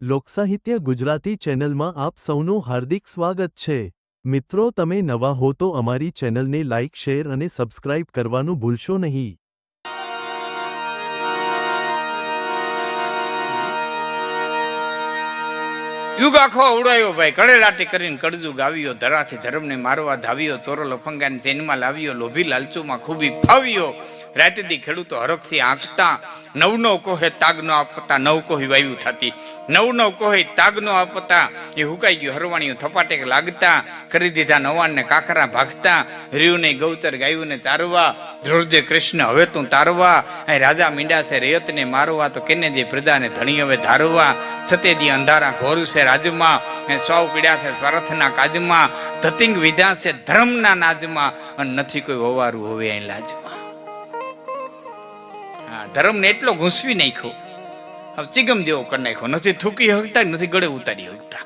લોકસાહિત્ય ગુજરાતી ચેનલમાં આપ સૌનું હાર્દિક સ્વાગત છે. મિત્રો, તમે નવા હો તો અમારી ચેનલને લાઇક, શેર અને સબસ્ક્રાઇબ કરવાનું ભૂલશો નહીં. યુગ આખો ઉડાયો ભાઈ, કડેલાટી કરીને કડજુગ આવ્યો, ધરાથી ધર્મને મારવા ધાવ્યો, ચોરો લફંગાને ચેનમાં લાવ્યો, લોભી લાલચુમાં ખૂબી ફાવ્યો. રાતેદી ખેડૂતો હરખથી આંકતા, નવ કોહે તાગ ન આપતા, નવ કોહી વાયુ થતી, નવ કોહે તાગ ન આપતા, એ હુકાઈ ગયું હરવાણીઓ થપાટેક લાગતા, કરી દીધા નવાણને કાખરા ભાગતા, રીવને ગૌતર ગાયુંને તારવા, ધ્રુવજે કૃષ્ણ હવે તું તારવા, અહીં રાજા મીંડા છે રેતને મારવા, તો કેને દે પ્રદાને ધણી હવે ધારવા, સતેદી અંધારા ઘોર છે રાજમાં, સૌ પીડ્યા છે સ્વાર્થના કાજમાં, ધતિંગ વિધા છે ધર્મના નાજમાં, અને નથી કોઈ વવારું હોવે અહીં લાજમાં. ધર્મને એટલો ઘૂંસવી નાખ્યો, હવે ચિગમ જેવો કરી નાખ્યો, નથી થૂકી હકતા, નથી ગળે ઉતારી હકતા.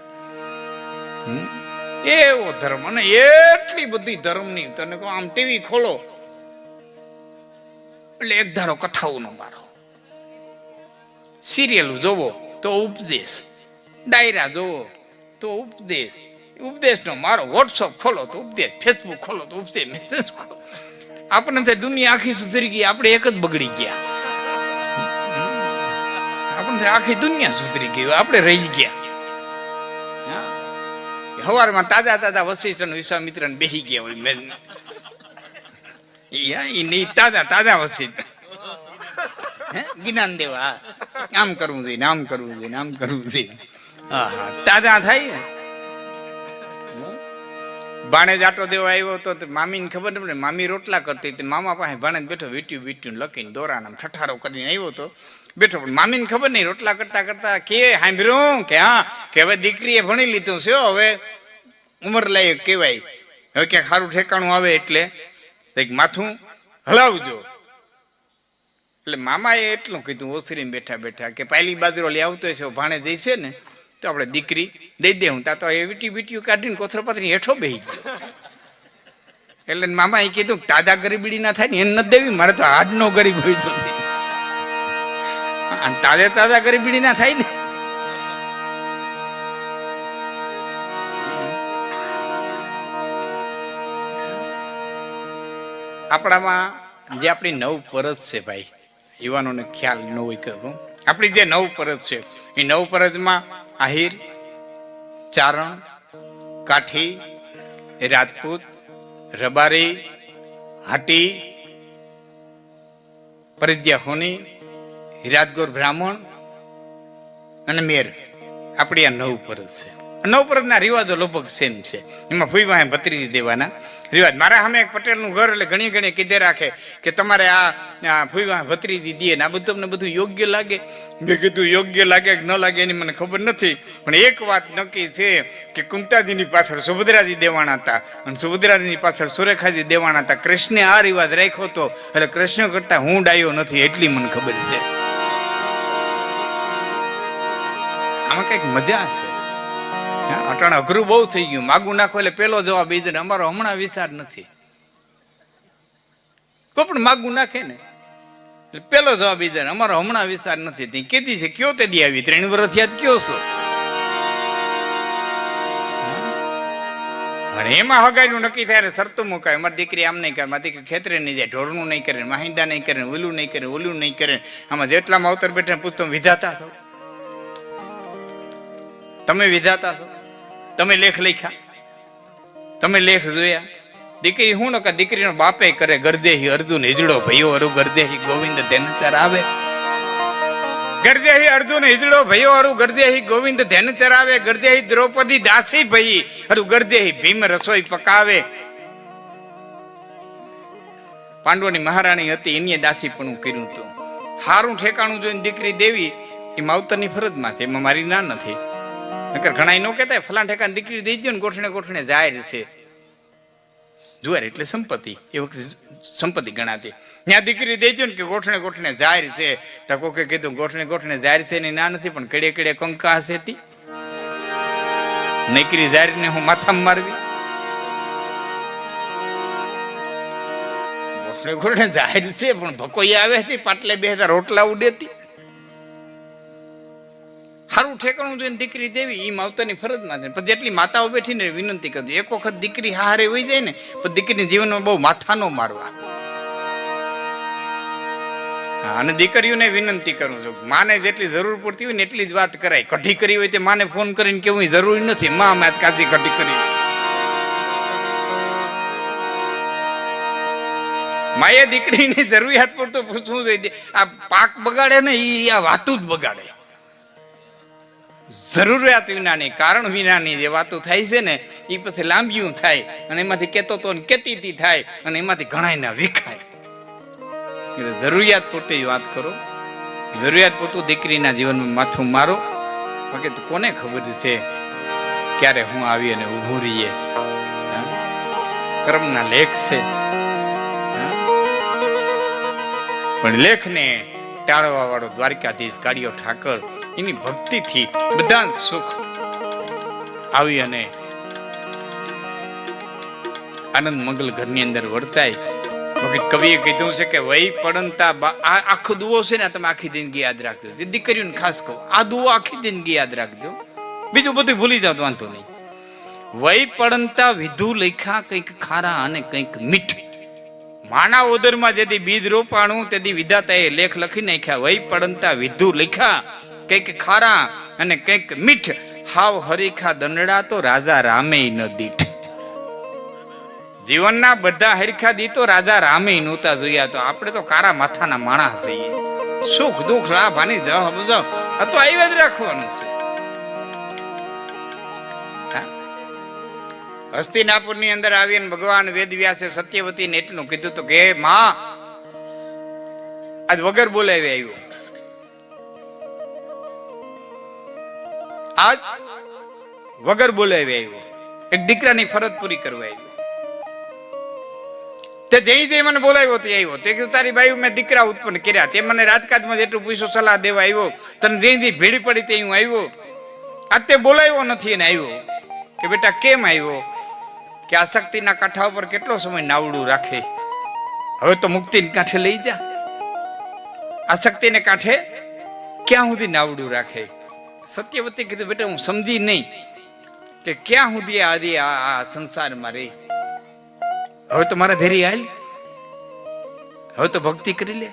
એવો ધર્મ, અને એટલી બધી ધર્મની, તને કહો આમ ટીવી ખોલો એટલે એક ધારો કથાઓ નો મારો, સિરિયલ જોવો તો ઉપદેશ, ડાયરા જોવો તો ઉપદેશ, ઉપદેશ નો મારો, વોટ્સઅપ ખોલો તો ઉપદેશ, ફેસબુક ખોલો તો ઉપદેશ, મેસેજ ખોલો. આપણને દુનિયા આખી સુધરી ગઈ, આપણે એક જ બગડી ગયા. આપણને આખી દુનિયા સુધરી ગઈ, આપણે રહી ગયા. સવારમાં તાજા તાજા વશિષ્ઠ વિશ્વામિત્ર બેહી ગયા હોય, તાજા તાજા વશિષ્ઠ જ્ઞાન દેવા, આમ કરવું જોઈએ, આમ કરવું જોઈએ, આમ કરવું જોઈએ. તાજા થાય. ભાણે જાટો દેવા આવ્યો તો મામીને ખબર ને, મામી રોટલા કરતી હતી, મામા પાસે ભાણે બેઠો, વીટ્યું વીટ્યું લખીને દોરાના ઠઠારો કરીને આવ્યો તો બેઠો, પણ મામીને ખબર નહીં, રોટલા કરતા કરતા કે સાંભળ્યું કે હા કે હવે દીકરીએ ભણી લીધું છે, હવે ઉંમર લાયક કહેવાય, હવે ક્યાંક સારું ઠેકાણું આવે એટલે માથું હલાવજો. એટલે મામાએ એટલું કીધું ઓસરીમાં બેઠા બેઠા કે પહેલી બાજરો લઈ આવતો છે, ભાણે જઈ છે ને તો આપણે દીકરી દઈ દે. હું તા તો એ વીટી વીટીયું કાઢીને કોથરપાથરી હેઠો બેસી ગયો. એટલે મામાએ કીધું તાજા ગરીબડી ના થાય ને એને નથી દેવી, મારે તો આજનો ગરીબ હોય તો તાજા તાજા ગરીબડી ના થાય ને. આપણામાં જે આપણી નવ પરત છે ભાઈ, યુવાનોને ખ્યાલ ન હોય કહું, આપણી જે નવ પરત છે એ નવ પરતમાં આહિર, ચારણ, કાઠી, રાજપૂત, રબારી, હાટી, પરિજ્યા હોની, હિરાતગોર બ્રાહ્મણ અને મેર, આપણી આ નવ પરત છે. નવ પરતના રિવાજો લગભગ સેમ છે. એમાં ફૂઈવાહે ભત્રીજી દેવાના રિવાજ. મારા સામે એક પટેલનું ઘર, એટલે ઘણી ઘણી કીધે રાખે કે તમારે આ ફૂઈવાહે ભત્રીજી દે ને આ બધું તમને બધું યોગ્ય લાગે. મેં કીધું યોગ્ય લાગે કે ન લાગે એની મને ખબર નથી, પણ એક વાત નક્કી છે કે કુંતાજીની પાછળ સુભદ્રાજી દેવાના હતા અને સુભદ્રાજીની પાછળ સુરેખાજી દેવાના હતા. કૃષ્ણે આ રિવાજ રાખ્યો હતો, એટલે કૃષ્ણ કરતા હું ડાયો નથી એટલી મને ખબર છે. આમાં કઈક મજા છે. અટાણે અઘરું બહુ થઈ ગયું, માગું નાખો એટલે પેલો જવાબ એ દે, અમારો હમણાં વિચાર નથી. કોઈ પણ માગું નાખે ને એટલે પેલો જવાબ એ દે, અમારો હમણાં વિચાર નથી. કેતી છે કયો તે દી આવી 3 વર્ષ યાદ કયો છો? અને એમાં હગાઈનું નક્કી થાય, શરતું મુકાય, મારી દીકરી આમ નહીં કરે, મારી દીકરી ખેતરે નહીં જાય, ઢોરનું નહીં કરે, માહિંદા નહીં કરે, ઓલું નહીં કરે, ઓલું નહીં કરે. આમાં જેટલામાં અવતર બેઠા પૂછતો વિધાતા છો? તમે વિધાતા છો? તમે લેખ લખ્યા? તમે લેખ જોયા? દીકરી હું નકા દીકરીનો બાપે કરે, ગરદેહી અર્જુન હિજડો ભયો અરુ, ગરદેહી ગોવિંદ ધેનચર આવે. ગરદેહી અર્જુન હિજડો ભયો અરુ, ગરદેહી ગોવિંદ ધેનચર આવે. ગરદેહી દ્રૌપદી દાસી ભઈ અરુ, ગરદેહી ભીમ રસોઈ પકાવે. પાંડવોની મહારાણી હતી, એની દાસી પણ કર્યું હતું. હારું ઠેકાણું જોઈને દીકરી દેવી એ માવતરની ફરજમાં છે, એમાં મારી ના નથી. નકર ઘણા ન કહેતા ફલાણ ઠેકાને દીકરી દઈ દો ને ગોઠણે ગોઠણે જાહેર છે. જુવાર એટલે સંપત્તિ, એ વખતે સંપત્તિ ગણાતી. ત્યાં દીકરી દઈ દો ને કે ગોઠણે ગોઠણે જાહેર છે, તો કોકે કીધું ગોઠણે ગોઠણે જાહેર છે એની ના નથી, પણ કડે કડે કંકા હશે તી નકરી જાહેર ને હું માથામાં મારવી. ગોઠણે ગોઠણે જાહેર છે પણ ભકોઈ આવે હતી, પાટલે 2000 રોટલા ઉડેતી. સારું ઠેકાણું જોઈને દીકરી દેવી એ માવતરની ફરજમાં છે. પણ જેટલી માતાઓ બેઠીને વિનંતી કરજો, એક વખત દીકરી હારે વહી જાય ને પણ દીકરીના જીવનમાં બહુ માથા ન મારવા. અને દીકરીઓને વિનંતી કરું છું, માને જેટલી જરૂર પડતી હોય ને એટલી જ વાત કરાય. કઢી કરી હોય તે માને ફોન કરીને કેવું જરૂરી નથી, માં મેં કાચી કઢી કરી. માએ દીકરીની જરૂરિયાત પડતો પૂછવું જોઈએ. આ પાક બગાડે ને એ આ વાતું જ બગાડે. જરૂરિયાત વિનાની, કારણ વિનાની જે વાતો થાય છે ને એ પછી લાંબીયું થાય અને એમાંથી કેતો તો કેતી થાય અને એમાંથી ઘણા ના વિખાય. જરૂરિયાત પૂરતી વાત કરો, જરૂરિયાત પૂરતું દીકરીના જીવનમાં માથું મારો. બાકી તો કોને ખબર છે ક્યારે હું આવી અને ઊભું રહીએ. કર્મના લેખ છે, પણ લેખને ટાળવા વાળો દ્વારકાધીશ કાળિયો ઠાકર એની ભક્તિથી બધા સુખ આવી અને આનંદ મંગલ ઘરની અંદર વર્તાય. કવિએ કીધું છે કે વહી પડંતા આખો દુઓ છે ને તમે આખી જિંદગી યાદ રાખજો. જે દીકરીઓને ખાસ કહું, આ દુઓ આખી જિંદગી યાદ રાખજો, બીજું બધું ભૂલી જાવ તો વાંધો નહીં. વહી પડંતા વિધુ લખ્યા કંઈક ખારા અને કંઈક મીઠ. માના ઓદરમાં જેથી બીજ રોપાણું તેથી વિધાતાએ લેખ લખી નાખ્યા. વહી પડંતા વિધુ લખ્યા કંઈક ખારા અને કંઈક મીઠ. હાવ હરીખા દંડડા તો રાજા રામે ન દીઠ. જીવનના બધા હરખા દી તો રાજા રામે નહોતા જોયા. તો આપણે તો કારા માથાના માણસ છીએ. સુખ દુઃખ લાભ આની જવાબ તો આવ્યા જ રાખવાનું છે. હસ્તિનાપુર ની અંદર આવીને ભગવાન વેદ વ્યાસે સત્યવતીને એટલું કીધું તો કે માં આજ વગર બોલાવી આવ્યો, આજ વગર બોલાવી આવ્યો, એક દીકરાની ફરજ પૂરી કરવા આવ્યો. તે જઈ મને બોલાવ્યો તે આવ્યો. તે કીધું તારી બાઈ મેં દીકરા ઉત્પન્ન કર્યા, તે મને રાજકાજમાં જેટલું પૂછ્યું સલાહ દેવા આવ્યો, તને જઈ ભીડી પડી તે હું આવ્યો. આજ તે બોલાવ્યો નથી એને આવ્યો કે બેટા કેમ આવ્યો? કે આસક્તિના કાંઠા ઉપર કેટલો સમય નાવડું રાખે, હવે તો મુક્તિને કાંઠે લઈ જા. આસક્તિને કાંઠે ક્યાં સુધી નાવડું રાખે? સત્યવતી કીધું બેટા હું સમજી નહીં કે ક્યાં સુધી આજે આ સંસારમાં રહે. હવે તો મારા ભેરી હાલ, હવે તો ભક્તિ કરી લે.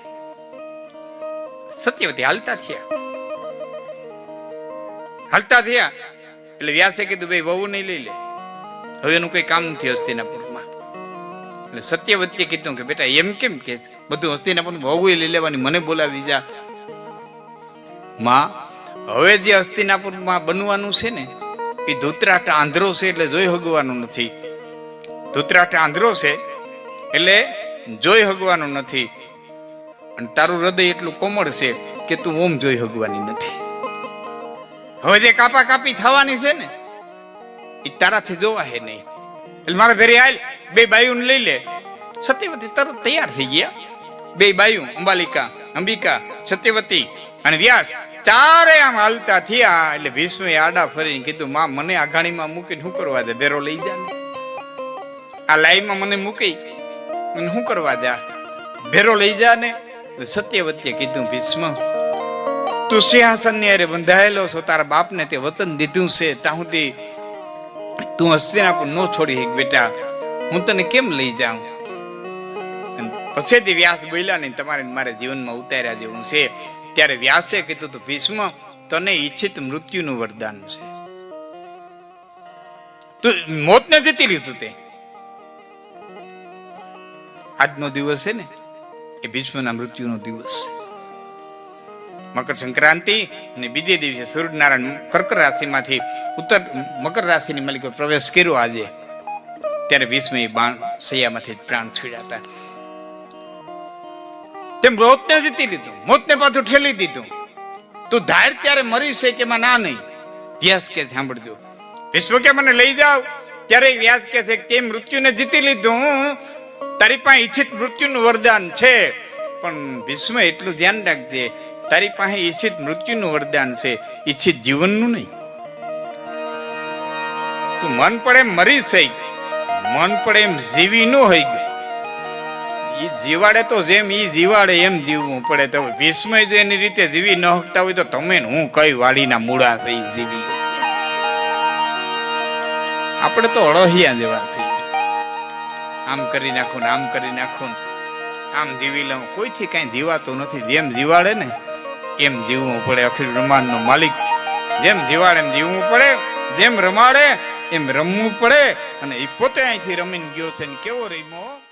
સત્યવતી હાલતા થયા એટલે વ્યાસે કીધું ભાઈ વહુ નહીં લઈ લે, હવે એનું કઈ કામ નથી હસ્તિનાપુરમાં. એટલે સત્યવતીએ કીધું કે બેટા એમ કેમ કે બધું હસ્તિનાપુર વહુ લઈ લેવાની, મને બોલાવી જા. માં હવે જે હસ્તિનાપુરમાં બનવાનું છે ને એ ધૂતરાષ્ટ્ર આંધ્રો છે એટલે જોઈ હગવાનું નથી. ધૂતરાષ્ટ્ર આંધ્રો છે એટલે જોઈ હગવાનું નથી. અને તારું હૃદય એટલું કોમળ છે કે તું ઓમ જોઈ હગવાની નથી. હવે જે કાપા કાપી થવાની છે ને એ તારાથી જોવા હે નહીં. એટલે મારા ઘરે હાલ બે બાયુને લઈ લે. સત્યવતી તરત તૈયાર થઈ ગયા. બે બાયુ અંબિકા સત્યવતી અને વ્યાસ ચારે આમ હાલતા થયા. એટલે ભીષ્મે આડા ફરીને કીધું માં મને આ ગાડીમાં મૂકીને શું કરવા દે, બેરો લઈ જા ને. આ લાઈનમાં મને મૂકી અને શું કરવા દે, ભેરો લઈ જા ને. સત્યવતીએ કીધું ભીષ્મ તું સિંહાસન ની અરે બંધાયેલો છો, તારા બાપને તે વચન દીધું છે ત્યાં સુધી તું હસ્તિનાપુર નો છોડી બેટા, હું તને કેમ લઈ જાઉં? પછી વ્યાસ બોલ્યા નહીં તમારે મારે જીવનમાં ઉતાર્યા જેવું છે. ત્યારે વ્યાસે કીધું તો ભીષ્મ તને ઈચ્છિત મૃત્યુનું વરદાન છે, તું મોતને જીતી લીધું. તે આજનો દિવસ છે ને એ ભીષ્મના મૃત્યુનો દિવસ છે. મકર સંક્રાંતિ અને બીજે દિવસે સૂર્યનારાયણ કર્ક રાશિમાંથી ઉત્તર મકર રાશિની માલિકો પ્રવેશ કર્યો આજે. ત્યારે ભીષ્મે બાણ સૈયામાંથી પ્રાણ છોડ્યા હતા. તેમ મોતને જીતી લીધું, મોતને પાછું ઠેલી દીધું. તું ધાર ત્યારે મરી છે કે ના નહીં. વ્યાસ કે સાંભળજો, ભીષ્મ કે મને લઈ જાવ. ત્યારે વ્યાસ કે છે તે મૃત્યુને જીતી લીધું, તારી પાસે ઈચ્છિત મૃત્યુનું વરદાન છે. પણ ભીષ્મ એટલું ધ્યાન રાખજે, તારી પાસે ઈચ્છિત મૃત્યુનું વરદાન છે, ઈચ્છિત જીવનનું નહીં. તું મન પડે એમ મરી છે, મન પડે એમ જીવી ન હોય. ઈ જીવાડે તો જેમ ઈ જીવાડે એમ જીવવું પડે. તો ભીષ્મય જો એની રીતે જીવી ન શકતા હોય તો તમે ને હું કઈ વાડીના મૂળા છે ઈ જીવી. આપણે તો અળહિયા જેવા છીએ. આમ કરી નાખું ને આમ કરી નાખું આમ જીવી લઉં. કોઈથી કઈ જીવાતું નથી. જેમ જીવાડે ને એમ જીવવું પડે. અખિલ બ્રહ્માંડ નો માલિક જેમ જીવાડે એમ જીવવું પડે, જેમ રમાડે એમ રમવું પડે. અને એ પોતે અહીંથી રમીને ગયો છે ને કેવો રમ્યો.